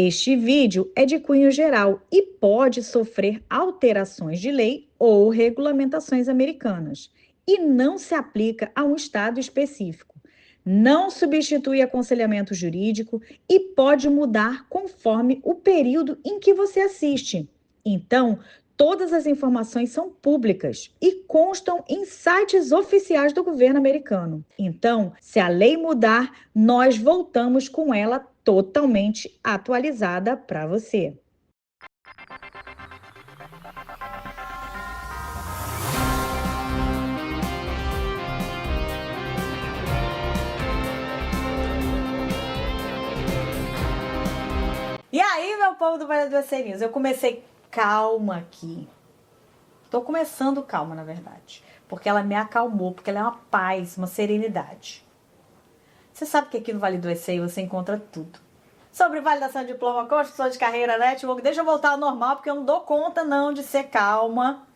Este vídeo é de cunho geral e pode sofrer alterações de lei ou regulamentações americanas e não se aplica a um estado específico. Não substitui aconselhamento jurídico e pode mudar conforme o período em que você assiste. Então, todas as informações são públicas e constam em sites oficiais do governo americano. Então, se a lei mudar, nós voltamos com ela totalmente atualizada para você. E aí, meu povo do Vale do USA News, eu comecei calma aqui. Tô começando calma, na verdade, porque ela me acalmou, porque ela é uma paz, uma serenidade. Você sabe que aqui no Vale do USA você encontra tudo. Sobre validação de diploma, construção de carreira, network, deixa eu voltar ao normal, porque eu não dou conta não de ser calma.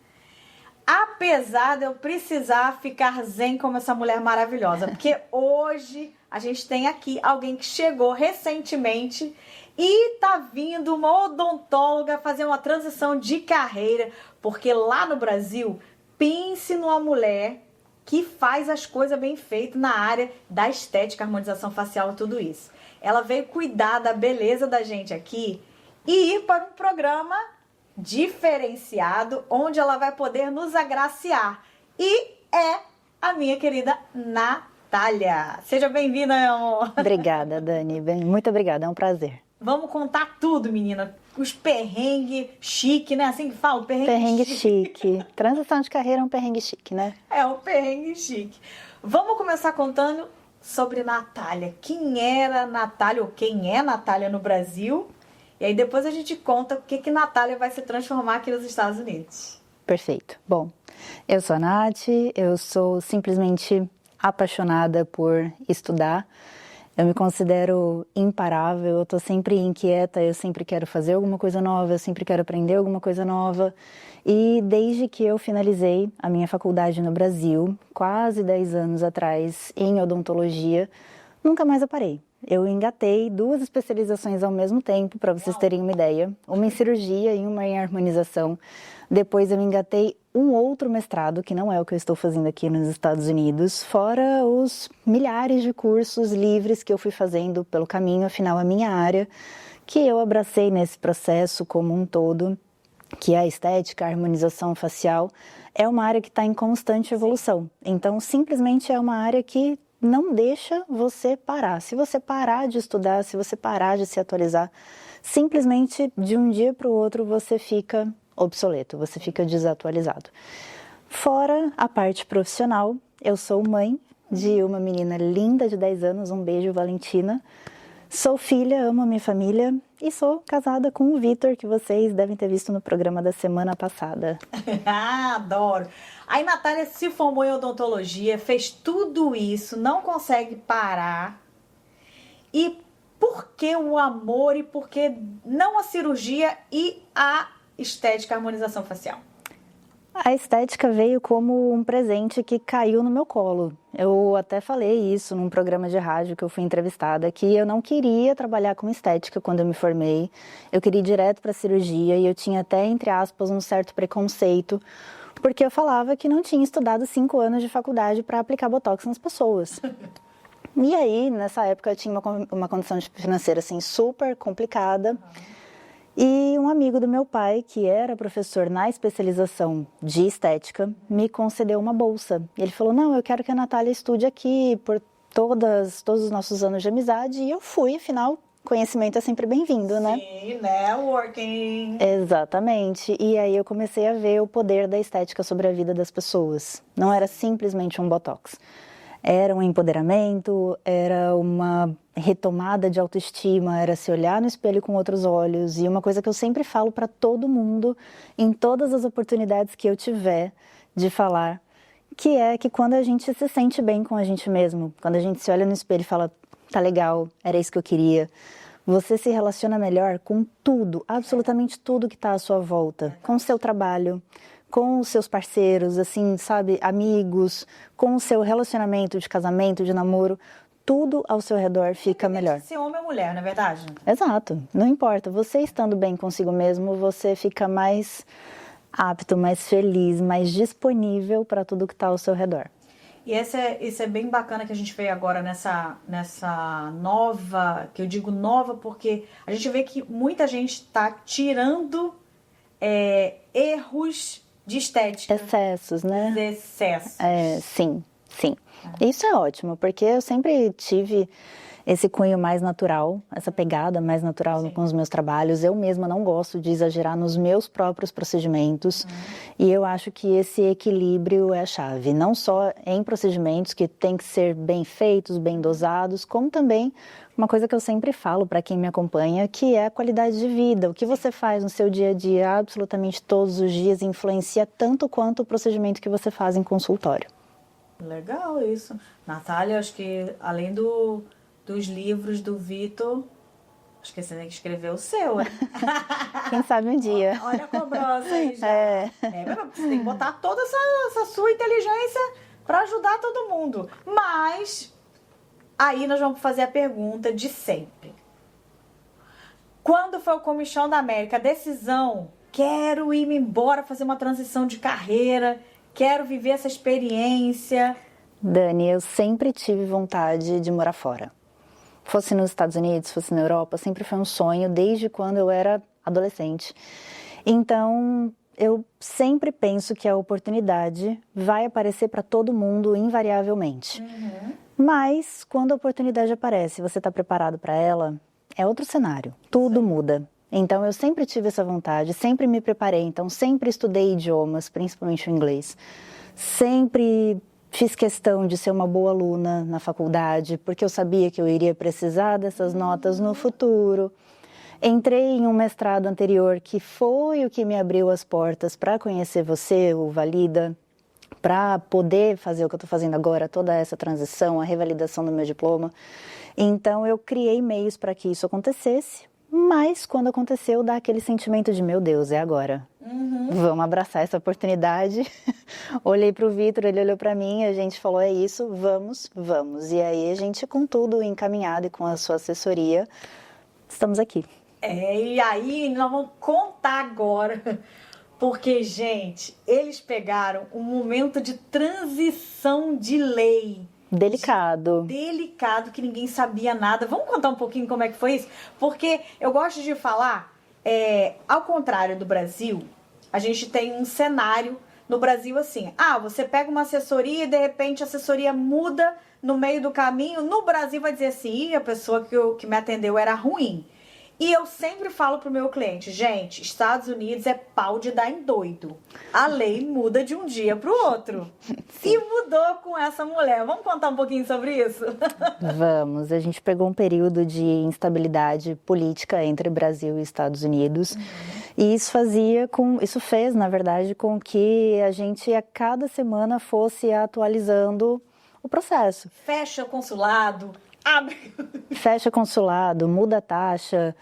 Apesar de eu precisar ficar zen como essa mulher maravilhosa, porque hoje a gente tem aqui alguém que chegou recentemente e tá vindo uma odontóloga fazer uma transição de carreira, porque lá no Brasil, pense numa mulher que faz as coisas bem feitas na área da estética, harmonização facial e tudo isso. Ela veio cuidar da beleza da gente aqui e ir para um programa diferenciado, onde ela vai poder nos agraciar. E é a minha querida Natália. Seja bem-vinda, meu amor. Obrigada, Dani. Muito obrigada, é um prazer. Vamos contar tudo, menina. Os perrengue chique, né? Assim que fala, perrengue chique. Transição de carreira é um perrengue chique, né? É um perrengue chique. Vamos começar contando sobre Natália. Quem era Natália ou quem é Natália no Brasil? E aí depois a gente conta o que Natália vai se transformar aqui nos Estados Unidos. Perfeito. Bom, eu sou a Nath, eu sou simplesmente apaixonada por estudar. Eu me considero imparável, eu tô sempre inquieta, eu sempre quero fazer alguma coisa nova, eu sempre quero aprender alguma coisa nova. E desde que eu finalizei a minha faculdade no Brasil, quase 10 anos atrás, em odontologia, nunca mais eu parei. Eu engatei 2 especializações ao mesmo tempo, para vocês terem uma ideia. Uma em cirurgia e uma em harmonização. Depois eu engatei um outro mestrado, que não é o que eu estou fazendo aqui nos Estados Unidos, fora os milhares de cursos livres que eu fui fazendo pelo caminho, afinal a minha área, que eu abracei nesse processo como um todo, que é a estética, a harmonização facial, é uma área que está em constante evolução. Então, simplesmente é uma área que não deixa você parar. Se você parar de estudar, se você parar de se atualizar, simplesmente de um dia para o outro você fica obsoleto, você fica desatualizado. Fora a parte profissional, eu sou mãe de uma menina linda de 10 anos, um beijo, Valentina. Sou filha, amo a minha família e sou casada com o Vitor, que vocês devem ter visto no programa da semana passada. Adoro! Aí Natália se formou em odontologia, fez tudo isso, não consegue parar. E por que o amor e por que não a cirurgia e a estética, a harmonização facial? A estética veio como um presente que caiu no meu colo. Eu até falei isso num programa de rádio que eu fui entrevistada, que eu não queria trabalhar com estética quando eu me formei. Eu queria ir direto para a cirurgia e eu tinha até, entre aspas, um certo preconceito, porque eu falava que não tinha estudado 5 anos de faculdade para aplicar botox nas pessoas. E aí, nessa época, eu tinha uma condição financeira assim, super complicada. E um amigo do meu pai, que era professor na especialização de estética, me concedeu uma bolsa. Ele falou, não, eu quero que a Natália estude aqui por todos os nossos anos de amizade. E eu fui, afinal, conhecimento é sempre bem-vindo, né? Sim, networking. Exatamente. E aí eu comecei a ver o poder da estética sobre a vida das pessoas. Não era simplesmente um botox. Era um empoderamento, era uma retomada de autoestima, era se olhar no espelho com outros olhos. E uma coisa que eu sempre falo para todo mundo, em todas as oportunidades que eu tiver de falar, que é que quando a gente se sente bem com a gente mesmo, quando a gente se olha no espelho e fala, tá legal, era isso que eu queria, você se relaciona melhor com tudo, absolutamente tudo que está à sua volta, com o seu trabalho, com os seus parceiros, assim, sabe, amigos, com o seu relacionamento de casamento, de namoro, tudo ao seu redor fica melhor. Se homem ou mulher, não é verdade? Exato, não importa. Você estando bem consigo mesmo, você fica mais apto, mais feliz, mais disponível para tudo que está ao seu redor. E isso é bem bacana que a gente vê agora nessa nova, que eu digo nova porque a gente vê que muita gente está tirando erros de estética. Excessos, né? Excessos. Sim. Isso é ótimo, porque eu sempre tive esse cunho mais natural, essa pegada mais natural com os meus trabalhos. Eu mesma não gosto de exagerar nos meus próprios procedimentos e eu acho que esse equilíbrio é a chave, não só em procedimentos que têm que ser bem feitos, bem dosados, como também uma coisa que eu sempre falo para quem me acompanha, que é a qualidade de vida. O que você faz no seu dia a dia, absolutamente todos os dias, influencia tanto quanto o procedimento que você faz em consultório. Legal isso. Natália, acho que além dos livros do Vitor, acho que você tem que escrever o seu, hein? Quem sabe um dia. Olha a cobrança aí já. Mas você tem que botar toda essa sua inteligência para ajudar todo mundo. Mas aí nós vamos fazer a pergunta de sempre. Quando foi o Comichão da América? A decisão, quero ir embora, fazer uma transição de carreira, quero viver essa experiência. Dani, eu sempre tive vontade de morar fora. Fosse nos Estados Unidos, fosse na Europa, sempre foi um sonho desde quando eu era adolescente. Então, eu sempre penso que a oportunidade vai aparecer para todo mundo invariavelmente. Mas, quando a oportunidade aparece, você está preparado para ela, é outro cenário. Tudo muda. Então, eu sempre tive essa vontade, sempre me preparei. Então, sempre estudei idiomas, principalmente o inglês. Sempre fiz questão de ser uma boa aluna na faculdade, porque eu sabia que eu iria precisar dessas notas no futuro. Entrei em um mestrado anterior, que foi o que me abriu as portas para conhecer você, o Valida, para poder fazer o que eu estou fazendo agora, toda essa transição, a revalidação do meu diploma. Então, eu criei meios para que isso acontecesse. Mas, quando aconteceu, dá aquele sentimento de, meu Deus, é agora. Vamos abraçar essa oportunidade. Olhei para o Vitor, ele olhou para mim, a gente falou, é isso, vamos. E aí, a gente, com tudo encaminhado e com a sua assessoria, estamos aqui. E aí, nós vamos contar agora, porque, gente, eles pegaram um momento de transição de lei. Delicado, que ninguém sabia nada. Vamos contar um pouquinho como é que foi isso? Porque eu gosto de falar, ao contrário do Brasil, a gente tem um cenário no Brasil assim, você pega uma assessoria e de repente a assessoria muda no meio do caminho. No Brasil vai dizer assim, a pessoa que me atendeu era ruim. E eu sempre falo pro meu cliente, gente, Estados Unidos é pau de dar em doido. A lei muda de um dia pro outro. E mudou com essa mulher. Vamos contar um pouquinho sobre isso? Vamos. A gente pegou um período de instabilidade política entre Brasil e Estados Unidos. E isso fez, na verdade, com que a gente a cada semana fosse atualizando o processo. Fecha o consulado. Fecha consulado, muda a taxa,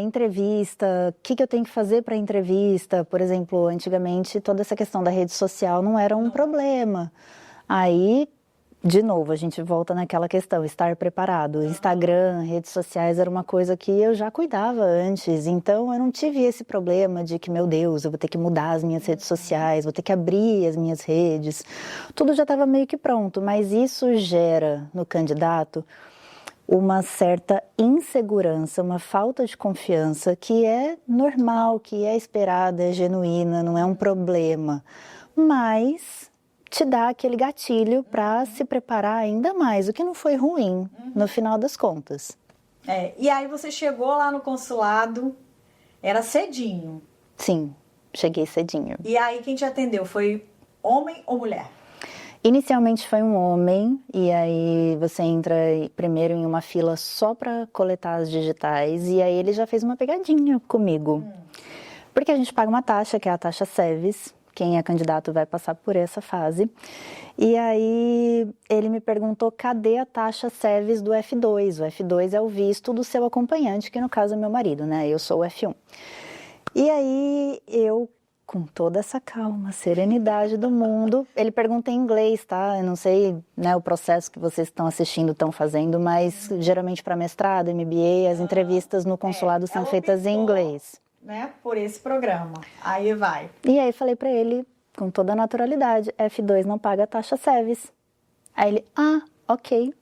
entrevista, o que eu tenho que fazer para entrevista? Por exemplo, antigamente toda essa questão da rede social não era um problema. Aí, de novo, a gente volta naquela questão, estar preparado. Instagram, redes sociais era uma coisa que eu já cuidava antes, então eu não tive esse problema de que, meu Deus, eu vou ter que mudar as minhas redes sociais, vou ter que abrir as minhas redes. Tudo já estava meio que pronto, mas isso gera no candidato uma certa insegurança, uma falta de confiança que é normal, que é esperada, é genuína, não é um problema, mas te dá aquele gatilho para se preparar ainda mais, o que não foi ruim no final das contas. E aí você chegou lá no consulado, era cedinho. Sim, cheguei cedinho. E aí quem te atendeu, foi homem ou mulher? Inicialmente foi um homem, e aí você entra primeiro em uma fila só para coletar as digitais, e aí ele já fez uma pegadinha comigo. Porque a gente paga uma taxa, que é a taxa SEVES, quem é candidato vai passar por essa fase. E aí ele me perguntou, cadê a taxa SEVES do F2? O F2 é o visto do seu acompanhante, que no caso é meu marido, né? Eu sou o F1. E aí eu com toda essa calma, serenidade do mundo. Ele pergunta em inglês, tá? Eu não sei, né, o processo que vocês estão assistindo estão fazendo, mas geralmente para mestrado, MBA, as entrevistas no consulado são feitas em inglês. Né, por esse programa. Aí vai. E aí falei para ele, com toda a naturalidade, F2 não paga taxa SEVES. Aí ele, ok.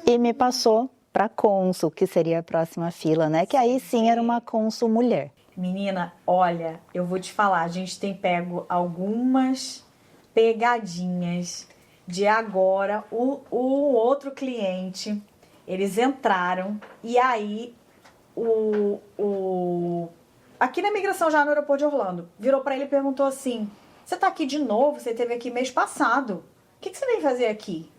E me passou para cônsul, que seria a próxima fila, né? Que aí sim era uma cônsul mulher. Menina, olha, eu vou te falar, a gente tem pego algumas pegadinhas de agora. O outro cliente, eles entraram e aí aqui na imigração já no aeroporto de Orlando, virou pra ele e perguntou assim: você tá aqui de novo? Você esteve aqui mês passado. O que você veio fazer aqui?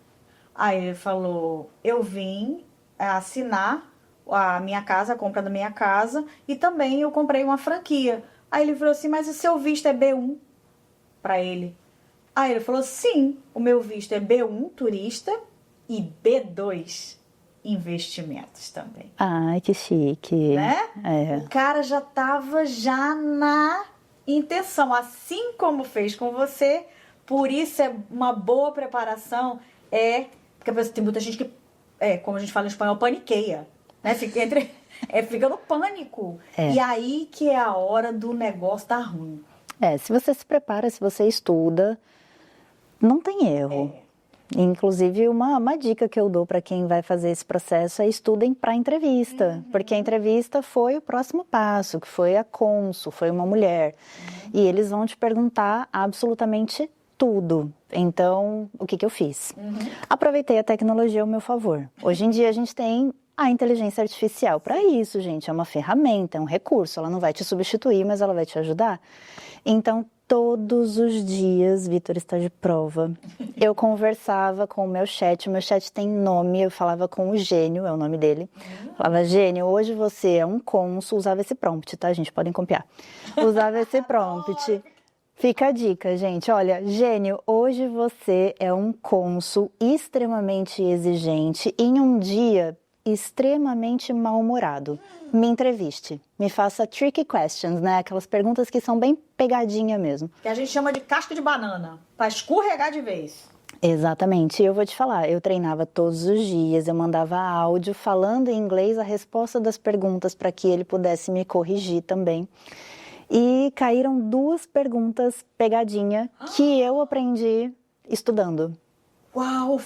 Aí ele falou: eu vim assinar a minha casa, a compra da minha casa, e também eu comprei uma franquia. Aí ele falou assim: mas o seu visto é B1 pra ele? Aí ele falou: sim, o meu visto é B1 turista e B2 investimentos também. Ai, que chique. Né? É. O cara já tava na intenção, assim como fez com você. Por isso é uma boa preparação, porque tem muita gente que, como a gente fala em espanhol, paniqueia, né? Fica no pânico. E aí que é a hora do negócio dar ruim. Se você se prepara, se você estuda, não tem erro. Inclusive, uma dica que eu dou para quem vai fazer esse processo é estudem para a entrevista, porque a entrevista foi o próximo passo, que foi a cônsul, foi uma mulher. E eles vão te perguntar absolutamente tudo. Então, o que eu fiz? Aproveitei a tecnologia ao meu favor. Hoje em dia a gente tem a inteligência artificial para isso, gente. É uma ferramenta, é um recurso. Ela não vai te substituir, mas ela vai te ajudar. Então, todos os dias, Vitor está de prova, eu conversava com o meu chat tem nome, eu falava com o Gênio, é o nome dele. Falava: Gênio, hoje você é um cônsul, usava esse prompt, tá, gente? Podem copiar. Usava esse prompt. Fica a dica, gente. Olha, Gênio, hoje você é um cônsul extremamente exigente em um dia extremamente mal-humorado. Me entreviste, me faça tricky questions, né? Aquelas perguntas que são bem pegadinha mesmo. Que a gente chama de casca de banana, pra escorregar de vez. Exatamente, e eu vou te falar, eu treinava todos os dias, eu mandava áudio falando em inglês a resposta das perguntas para que ele pudesse me corrigir também. E caíram 2 perguntas pegadinha que eu aprendi estudando. Uau,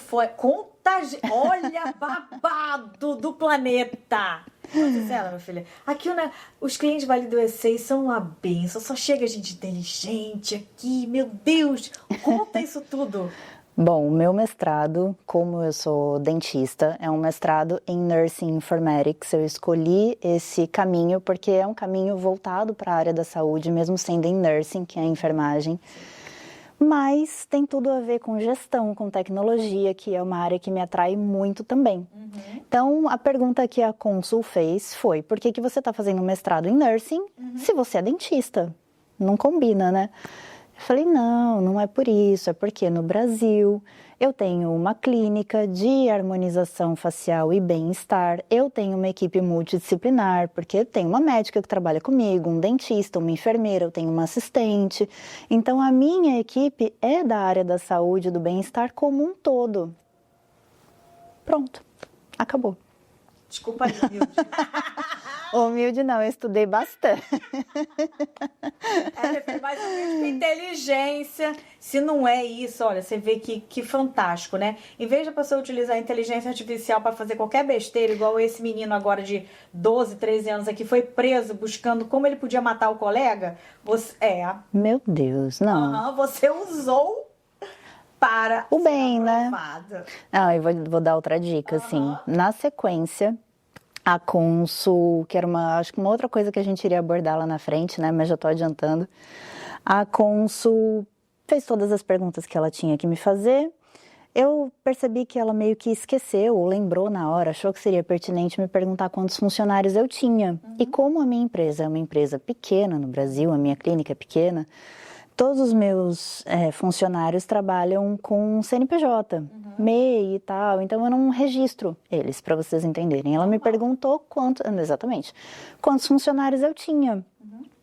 olha, babado do planeta! Sincera, minha filha. Aqui, né, os clientes Vale do E6 são uma benção. Só chega gente inteligente aqui. Meu Deus, conta isso tudo. Bom, o meu mestrado, como eu sou dentista, é um mestrado em Nursing Informatics. Eu escolhi esse caminho porque é um caminho voltado para a área da saúde, mesmo sendo em Nursing, que é a enfermagem. Mas tem tudo a ver com gestão, com tecnologia, que é uma área que me atrai muito também. Então, a pergunta que a cônsul fez foi: por que você está fazendo um mestrado em Nursing se você é dentista? Não combina, né? Eu falei: não é por isso, é porque no Brasil eu tenho uma clínica de harmonização facial e bem-estar, eu tenho uma equipe multidisciplinar, porque tem uma médica que trabalha comigo, um dentista, uma enfermeira, eu tenho uma assistente. Então, a minha equipe é da área da saúde e do bem-estar como um todo. Pronto, acabou. Desculpa aí, humilde. Humilde não, eu estudei bastante. Mais humilde com inteligência. Se não é isso, olha, você vê que fantástico, né? Em vez da pessoa utilizar a inteligência artificial para fazer qualquer besteira, igual esse menino agora de 12, 13 anos aqui, foi preso buscando como ele podia matar o colega, Meu Deus, não. Você usou para o bem, né? Eu vou dar outra dica, assim. Na sequência, a cônsul, que era acho que uma outra coisa que a gente iria abordar lá na frente, né? Mas já tô adiantando. A cônsul fez todas as perguntas que ela tinha que me fazer. Eu percebi que ela meio que esqueceu ou lembrou na hora, achou que seria pertinente me perguntar quantos funcionários eu tinha. E como a minha empresa é uma empresa pequena no Brasil, a minha clínica é pequena, todos os meus funcionários trabalham com CNPJ, MEI e tal, então eu não registro eles, para vocês entenderem. Ela me perguntou quantos funcionários eu tinha.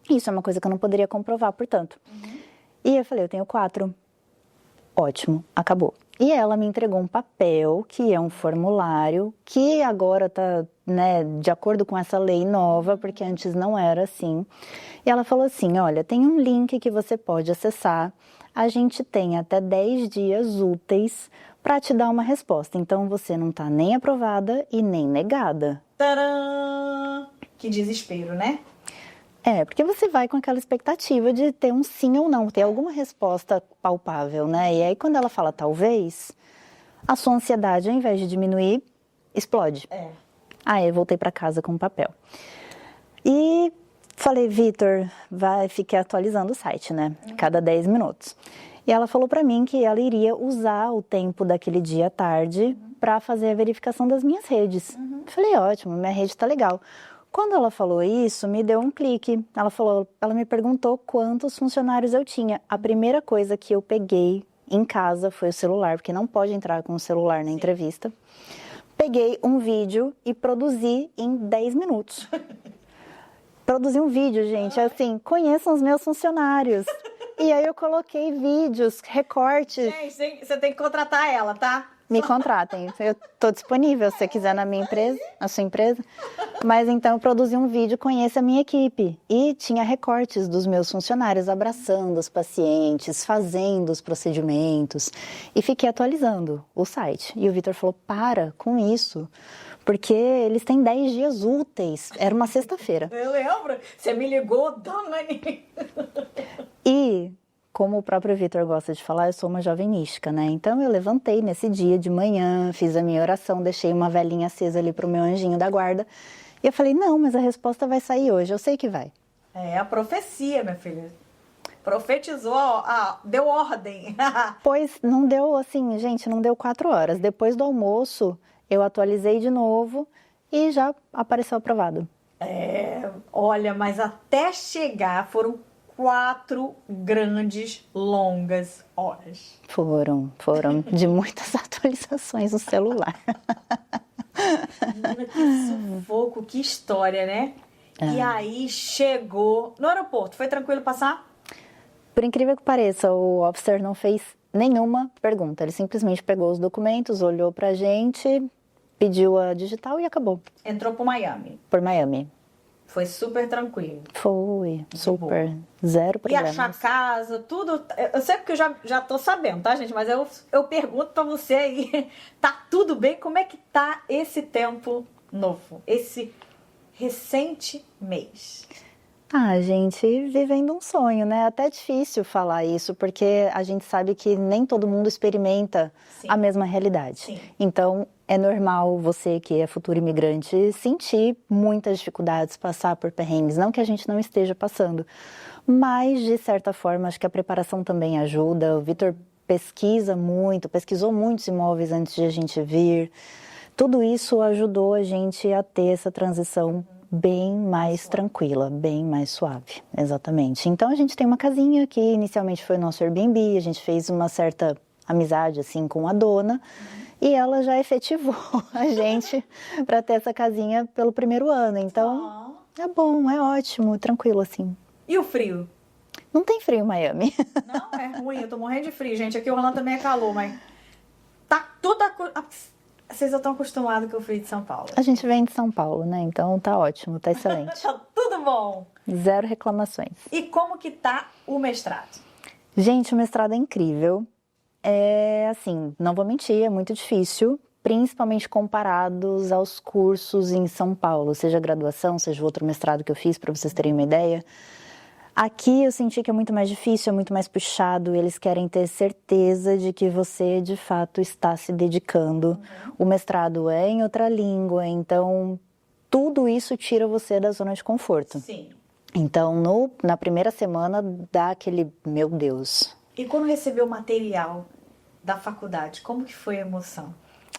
Isso é uma coisa que eu não poderia comprovar, portanto. E eu falei, eu tenho 4. Ótimo, acabou. E ela me entregou um papel, que é um formulário, que agora tá, né, de acordo com essa lei nova, porque antes não era assim. E ela falou assim, olha, tem um link que você pode acessar, a gente tem até 10 dias úteis para te dar uma resposta. Então, você não tá nem aprovada e nem negada. Tcharam! Que desespero, né? Porque você vai com aquela expectativa de ter um sim ou não, ter alguma resposta palpável, né? E aí, quando ela fala talvez, a sua ansiedade, ao invés de diminuir, explode. Aí, eu voltei para casa com o papel. E falei, Vitor, fiquei atualizando o site, né? Cada 10 minutos. E ela falou para mim que ela iria usar o tempo daquele dia à tarde para fazer a verificação das minhas redes. Falei, ótimo, minha rede tá legal. Quando ela falou isso, me deu um clique. Ela me perguntou quantos funcionários eu tinha. A primeira coisa que eu peguei em casa foi o celular, porque não pode entrar com o celular na entrevista. Peguei um vídeo e produzi em 10 minutos. Produzi um vídeo, gente, assim, conheçam os meus funcionários. E aí eu coloquei vídeos, recortes. Gente, você tem que contratar ela, tá? Me contratem, eu tô disponível se você quiser na minha empresa, na sua empresa. Mas então eu produzi um vídeo, conheça a minha equipe. E tinha recortes dos meus funcionários abraçando os pacientes, fazendo os procedimentos. E fiquei atualizando o site. E o Vitor falou, para com isso, porque eles têm 10 dias úteis. Era uma sexta-feira. Eu lembro, você me ligou, dona. E, como o próprio Vitor gosta de falar, eu sou uma jovem mística, né? Então eu levantei nesse dia de manhã, fiz a minha oração, deixei uma velinha acesa ali pro meu anjinho da guarda. E eu falei, não, mas a resposta vai sair hoje, eu sei que vai. É a profecia, minha filha. Profetizou, deu ordem. Pois não deu assim, gente, não deu 4 horas. Depois do almoço, eu atualizei de novo e já apareceu aprovado. Olha, mas até chegar foram 4 grandes, longas horas. Foram de muitas atualizações no celular. Menina, que sufoco, que história, né? E aí chegou no aeroporto, foi tranquilo passar? Por incrível que pareça, o officer não fez nenhuma pergunta. Ele simplesmente pegou os documentos, olhou pra gente, pediu a digital e acabou. Entrou pro Miami. Por Miami. Foi super tranquilo. Foi, super. boa. Zero E problemas. achar casa, tudo. Eu sei porque eu já tô sabendo, tá, gente? Mas eu pergunto pra você aí, tá tudo bem? Como é que tá esse tempo novo? Esse recente mês? Gente, vivendo um sonho, né? Até difícil falar isso, porque a gente sabe que nem todo mundo experimenta Sim. a mesma realidade. Sim. Então, é normal você, que é futuro imigrante, sentir muitas dificuldades, passar por perrengues. Não que a gente não esteja passando, mas, de certa forma, acho que a preparação também ajuda. O Vitor pesquisou muitos imóveis antes de a gente vir. Tudo isso ajudou a gente a ter essa transição bem mais tranquila, bem mais suave, exatamente. Então a gente tem uma casinha que inicialmente foi o nosso Airbnb, a gente fez uma certa amizade assim com a dona e ela já efetivou a gente para ter essa casinha pelo primeiro ano. Então é bom, é ótimo, tranquilo assim. E o frio? Não tem frio em Miami. Não, é ruim, eu tô morrendo de frio, gente. Aqui o Orlando também é calor, mas tá tudo... Vocês já estão acostumados com o frio de São Paulo. A gente vem de São Paulo, né? Então tá ótimo, tá excelente. Tá tudo bom. Zero reclamações. E como que tá o mestrado? Gente, o mestrado é incrível. Assim, não vou mentir, é muito difícil, principalmente comparados aos cursos em São Paulo, seja graduação, seja outro mestrado que eu fiz, para vocês terem uma ideia. Aqui eu senti que é muito mais difícil, é muito mais puxado, eles querem ter certeza de que você, de fato, está se dedicando. O mestrado é em outra língua, então tudo isso tira você da zona de conforto. Sim. Então, na primeira semana, dá aquele, meu Deus. E quando recebeu o material da faculdade, como que foi a emoção?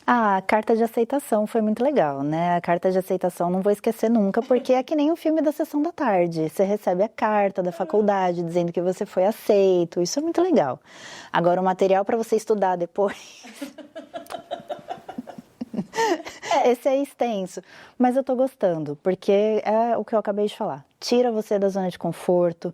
A carta de aceitação foi muito legal, né? A carta de aceitação não vou esquecer nunca, porque é que nem um filme da sessão da tarde. Você recebe a carta da faculdade dizendo que você foi aceito, isso é muito legal. Agora, o material para você estudar depois... Esse é extenso, mas eu tô gostando, porque é o que eu acabei de falar. Tira você da zona de conforto,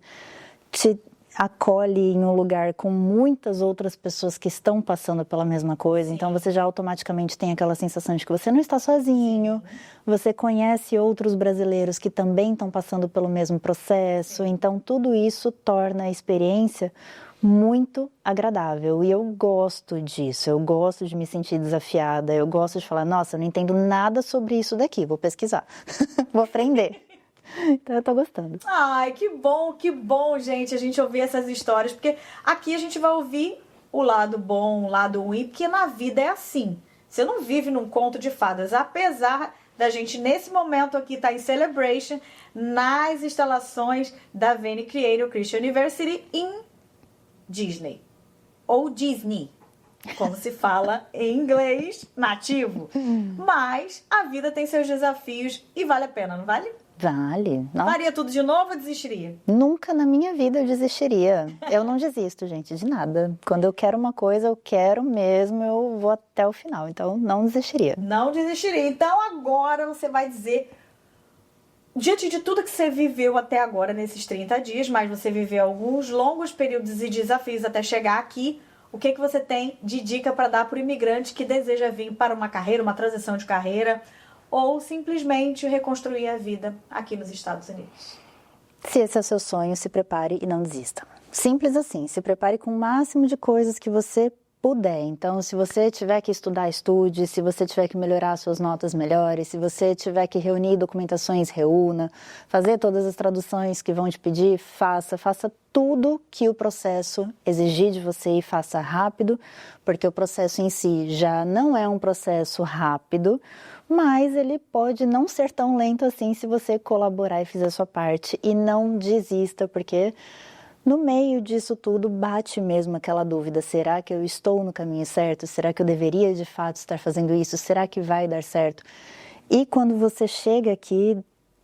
te acolhe em um lugar com muitas outras pessoas que estão passando pela mesma coisa, então você já automaticamente tem aquela sensação de que você não está sozinho, você conhece outros brasileiros que também estão passando pelo mesmo processo, então tudo isso torna a experiência muito agradável e eu gosto disso, eu gosto de me sentir desafiada, eu gosto de falar, nossa, eu não entendo nada sobre isso daqui, vou pesquisar, vou aprender. Então eu tô gostando. Ai, que bom, gente, a gente ouvir essas histórias, porque aqui a gente vai ouvir o lado bom, o lado ruim, porque na vida é assim. Você não vive num conto de fadas, apesar da gente, nesse momento aqui, estar em Celebration, nas instalações da Veni Creator Christian University em Disney, ou Disney, como se fala em inglês nativo. Mas a vida tem seus desafios e vale a pena, não vale? Vale. Nossa. Faria tudo de novo ou desistiria? Nunca na minha vida eu desistiria. Eu não desisto, gente, de nada. Quando eu quero uma coisa, eu quero mesmo, eu vou até o final. Então, não desistiria. Não desistiria. Então, agora você vai dizer, diante de tudo que você viveu até agora, nesses 30 dias, mas você viveu alguns longos períodos e desafios até chegar aqui, o que você tem de dica para dar para o imigrante que deseja vir para uma carreira, uma transição de carreira, ou simplesmente reconstruir a vida aqui nos Estados Unidos? Se esse é o seu sonho, se prepare e não desista. Simples assim, se prepare com o máximo de coisas que você puder. Então, se você tiver que estudar, estude. Se você tiver que melhorar suas notas, melhore. Se você tiver que reunir documentações, reúna. Fazer todas as traduções que vão te pedir, faça. Faça tudo que o processo exigir de você e faça rápido, porque o processo em si já não é um processo rápido, mas ele pode não ser tão lento assim se você colaborar e fizer a sua parte. E não desista, porque no meio disso tudo bate mesmo aquela dúvida, será que eu estou no caminho certo? Será que eu deveria de fato estar fazendo isso? Será que vai dar certo? E quando você chega aqui,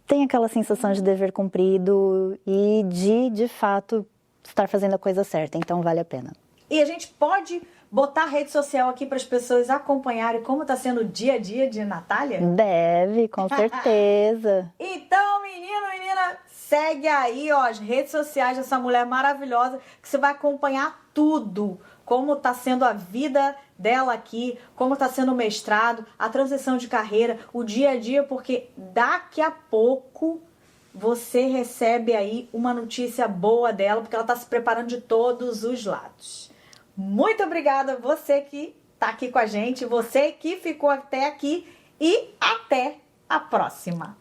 tem aquela sensação de dever cumprido e de fato estar fazendo a coisa certa, então vale a pena. E a gente pode botar a rede social aqui para as pessoas acompanharem como está sendo o dia a dia de Natália? Deve, com certeza. Então, menina, segue aí, ó, as redes sociais dessa mulher maravilhosa, que você vai acompanhar tudo. Como está sendo a vida dela aqui, como está sendo o mestrado, a transição de carreira, o dia a dia, porque daqui a pouco você recebe aí uma notícia boa dela, porque ela está se preparando de todos os lados. Muito obrigada você que está aqui com a gente, você que ficou até aqui e até a próxima.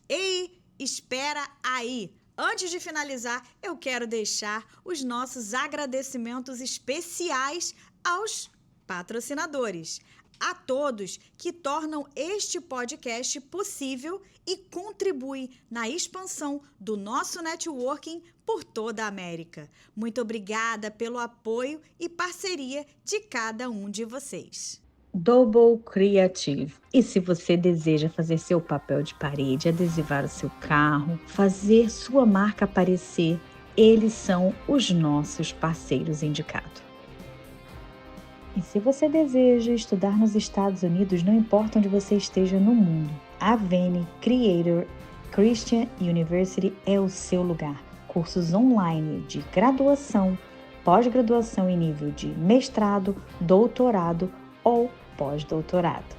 Ei, espera aí! Antes de finalizar, eu quero deixar os nossos agradecimentos especiais aos patrocinadores, a todos que tornam este podcast possível e contribuem na expansão do nosso networking por toda a América. Muito obrigada pelo apoio e parceria de cada um de vocês. Double Creative. E se você deseja fazer seu papel de parede, adesivar o seu carro, fazer sua marca aparecer, eles são os nossos parceiros indicados. E se você deseja estudar nos Estados Unidos, não importa onde você esteja no mundo, a Veni Creator Christian University é o seu lugar. Cursos online de graduação, pós-graduação em nível de mestrado, doutorado ou pós-doutorado.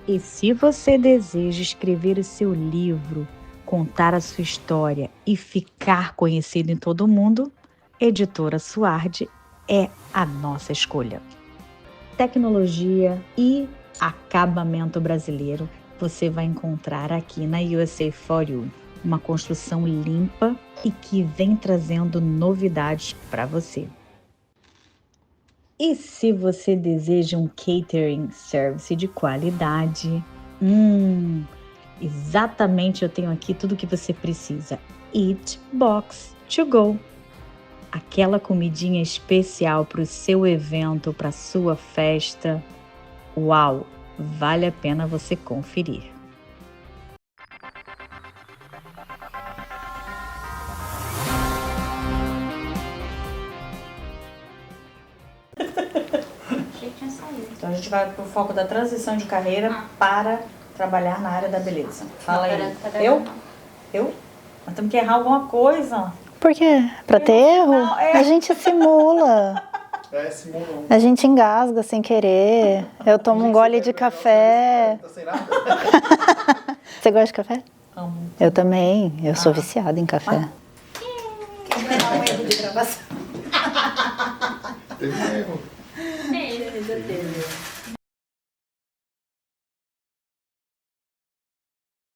E se você deseja escrever o seu livro, contar a sua história e ficar conhecido em todo o mundo, Editora Suardi é a nossa escolha. Tecnologia e acabamento brasileiro você vai encontrar aqui na USA For You. Uma construção limpa e que vem trazendo novidades para você. E se você deseja um catering service de qualidade, exatamente eu tenho aqui tudo que você precisa. Eat Box to Go. Aquela comidinha especial para o seu evento, para a sua festa. Uau, vale a pena você conferir. Achei que tinha saído. Então a gente vai pro foco da transição de carreira para trabalhar na área da beleza. Fala aí. Eu? Nós temos que errar alguma coisa. Por quê? Pra ter erro? Não, A gente simula. Simula. A gente engasga sem querer. Eu tomo um gole de café. Tá sem nada? Você gosta de café? Amo. Eu também. Eu sou viciada em café. Um erro de gravação. Teve um erro. Já teve.